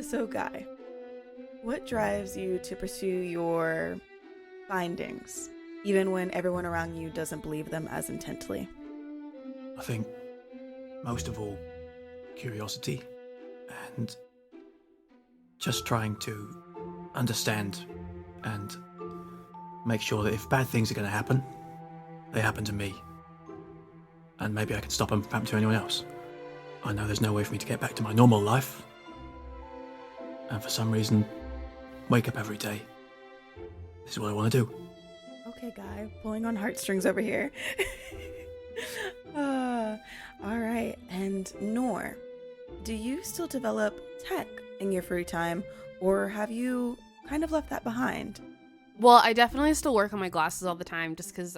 So, Guy, what drives you to pursue your findings, even when everyone around you doesn't believe them as intently? I think, most of all, curiosity and just trying to understand and make sure that if bad things are going to happen, they happen to me. And maybe I can stop them from happening to anyone else. I know there's no way for me to get back to my normal life. And for some reason, wake up every day. This is what I want to do. Okay, Guy, pulling on heartstrings over here. All right. And Nor, do you still develop tech in your free time, or have you kind of left that behind? Well, I definitely still work on my glasses all the time just because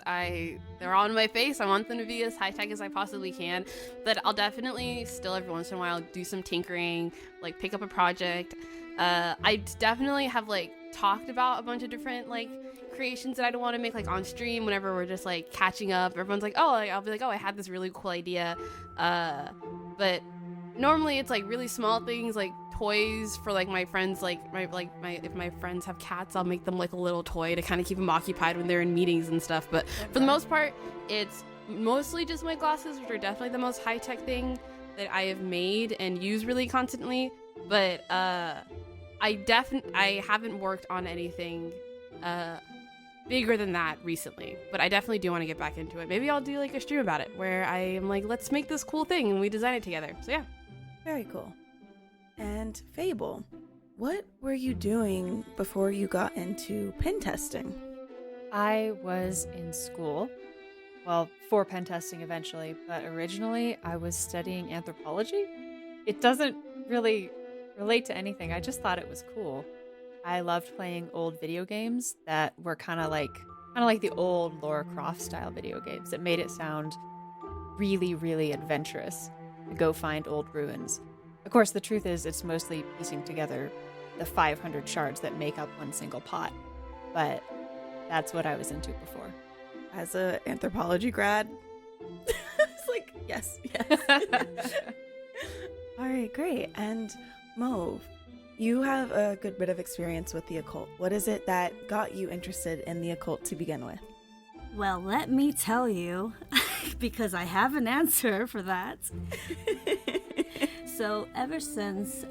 they're on my face. I want them to be as high-tech as I possibly can. But I'll definitely still every once in a while do some tinkering, like pick up a project. I definitely have like talked about a bunch of different like creations that I don't want to make like on stream whenever we're just like catching up. Everyone's like, oh, like, I'll be like, oh, I had this really cool idea. But normally it's like really small things like toys for like my friends, like my if my friends have cats, I'll make them like a little toy to kind of keep them occupied when they're in meetings and stuff. But for the most part, it's mostly just my glasses, which are definitely the most high-tech thing that I have made and use really constantly. But I haven't worked on anything bigger than that recently, but I definitely do want to get back into it. Maybe I'll do like a stream about it where I am like, let's make this cool thing and we design it together. So yeah. Very cool. And Fable, what were you doing before you got into pen testing? I was in school, well, for pen testing eventually, but originally I was studying anthropology. It doesn't really relate to anything. I just thought it was cool. I loved playing old video games that were kind of like the old Lara Croft style video games. It made it sound really, really adventurous to go find old ruins. Of course, the truth is it's mostly piecing together the 500 shards that make up one single pot. But that's what I was into before. As an anthropology grad, it's like, yes. All right, great. And Mauve, you have a good bit of experience with the occult. What is it that got you interested in the occult to begin with? Well, let me tell you, because I have an answer for that. So ever since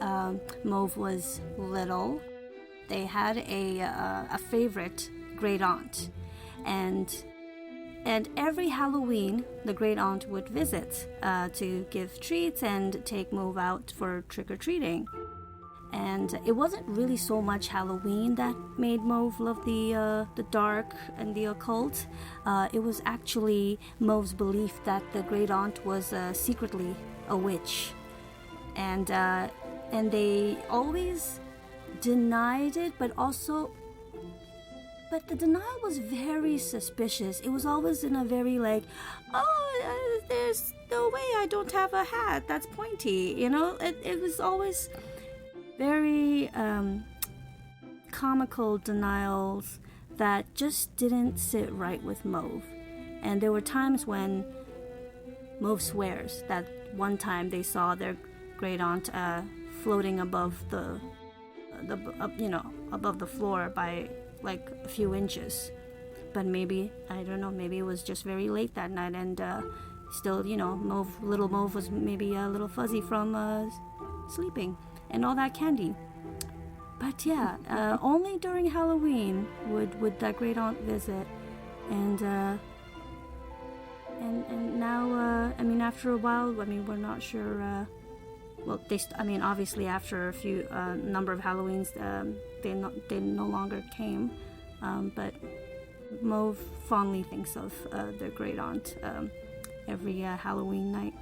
Mauve was little, they had a favorite great aunt, and every Halloween the great aunt would visit to give treats and take Mauve out for trick or treating. And it wasn't really so much Halloween that made Mauve love the dark and the occult. It was actually Mauve's belief that the great aunt was secretly a witch. And they always denied it, but the denial was very suspicious. It was always in a very like, there's no way I don't have a hat that's pointy, you know? It was always very comical denials that just didn't sit right with Mauve. And there were times when Mauve swears that one time they saw their great aunt floating above above the floor by like a few inches. But maybe, I don't know, maybe it was just very late that night, and still, little Mauve was maybe a little fuzzy from sleeping and all that candy. But yeah, only during Halloween would that great aunt visit, and now after a while, we're not sure. Obviously after a few number of Halloweens, they no longer came. But Mauve fondly thinks of their great aunt every Halloween night.